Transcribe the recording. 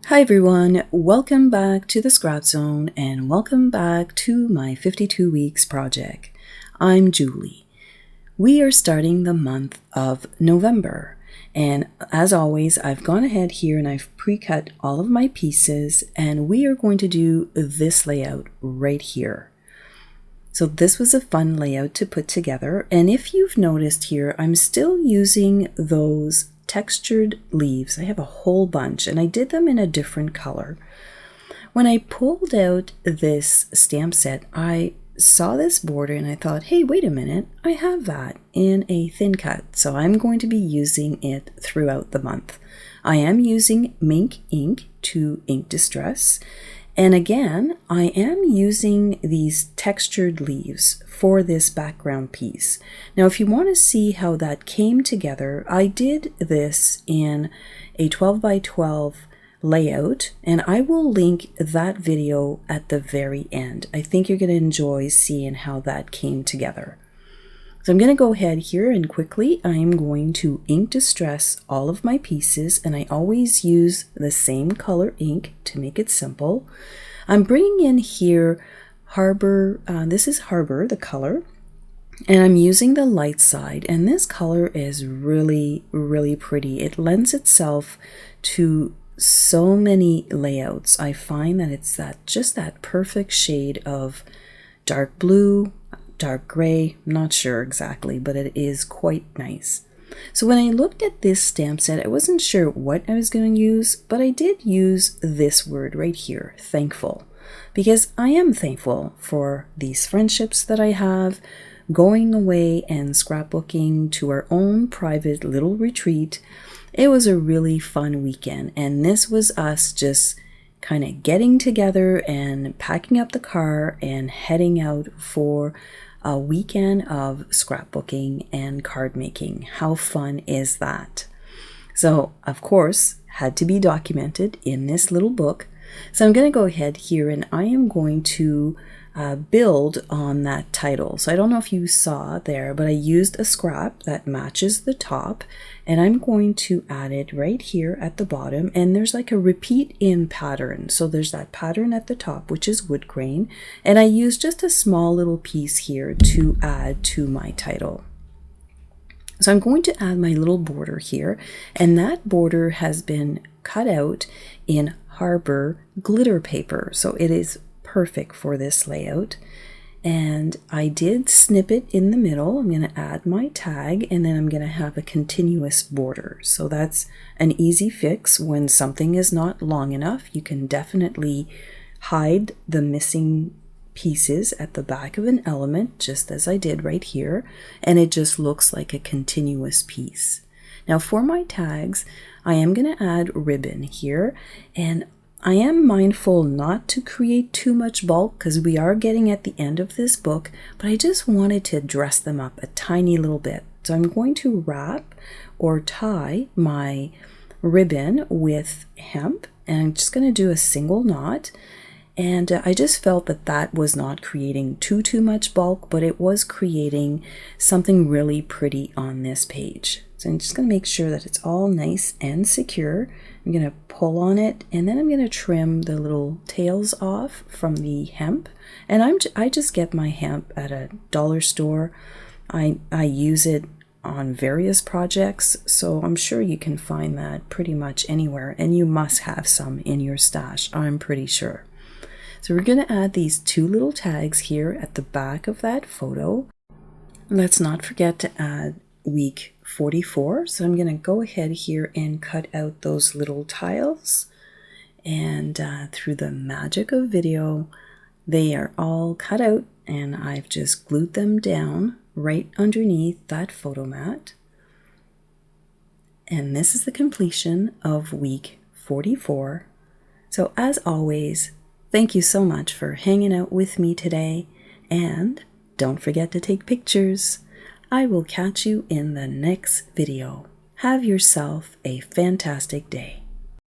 Hi everyone, welcome back to the Scrap Zone and welcome back to my 52 weeks project. I'm Julie. We are starting the month of November, and as always I've gone ahead here and I've pre-cut all of my pieces, and we are going to do this layout right here. So this was a fun layout to put together, and if you've noticed here, I'm still using those textured leaves. I have a whole bunch and I did them in a different color. When I pulled out this stamp set, I saw this border and I thought, hey, wait a minute, I have that in a thin cut, so I'm going to be using it throughout the month. I am using mink ink to ink distress, and again I am using these textured leaves for this background piece. Now if you want to see how that came together, I did this in a 12 by 12 layout, and I will link that video at the very end. I think you're going to enjoy seeing how that came together. So I'm going to go ahead here and quickly I'm going to ink distress all of my pieces, and I always use the same color ink to make it simple. I'm bringing in here Harbor, this is Harbor, the color, and I'm using the light side, and this color is really pretty. It lends itself to so many layouts. I find that it's just that perfect shade of dark blue, dark gray, I'm not sure exactly, but it is quite nice. So when I looked at this stamp set, I wasn't sure what I was going to use, but I did use this word right here, thankful, because I am thankful for these friendships that I have, going away and scrapbooking to our own private little retreat. It was a really fun weekend, and this was us just kind of getting together and packing up the car and heading out for a weekend of scrapbooking and card making. How fun is that? So of course had to be documented in this little book. So I'm going to go ahead here and I am going to build on that title. So I don't know if you saw there, but I used a scrap that matches the top, and I'm going to add it right here at the bottom, and there's like a repeat in pattern. So there's that pattern at the top, which is wood grain, and I used just a small little piece here to add to my title. So I'm going to add my little border here, and that border has been cut out in Harbor glitter paper, so it is perfect for this layout. And I did snip it in the middle. I'm going to add my tag, and then I'm going to have a continuous border. So that's an easy fix. When something is not long enough, you can definitely hide the missing pieces at the back of an element, just as I did right here, and it just looks like a continuous piece. Now for my tags, I am going to add ribbon here, and I am mindful not to create too much bulk because we are getting at the end of this book, but I just wanted to dress them up a tiny little bit. So I'm going to wrap or tie my ribbon with hemp, and I'm just going to do a single knot. And I just felt that that was not creating too much bulk, but it was creating something really pretty on this page. So I'm just going to make sure that it's all nice and secure. I'm going to pull on it, and then I'm going to trim the little tails off from the hemp. And I just get my hemp at a dollar store. I use it on various projects, so I'm sure you can find that pretty much anywhere, and you must have some in your stash, I'm pretty sure. So we're going to add these two little tags here at the back of that photo. Let's not forget to add week 44. So I'm going to go ahead here and cut out those little tiles, and through the magic of video, they are all cut out, and I've just glued them down right underneath that photo mat. And this is the completion of week 44. So as always, thank you so much for hanging out with me today, and don't forget to take pictures. I will catch you in the next video. Have yourself a fantastic day.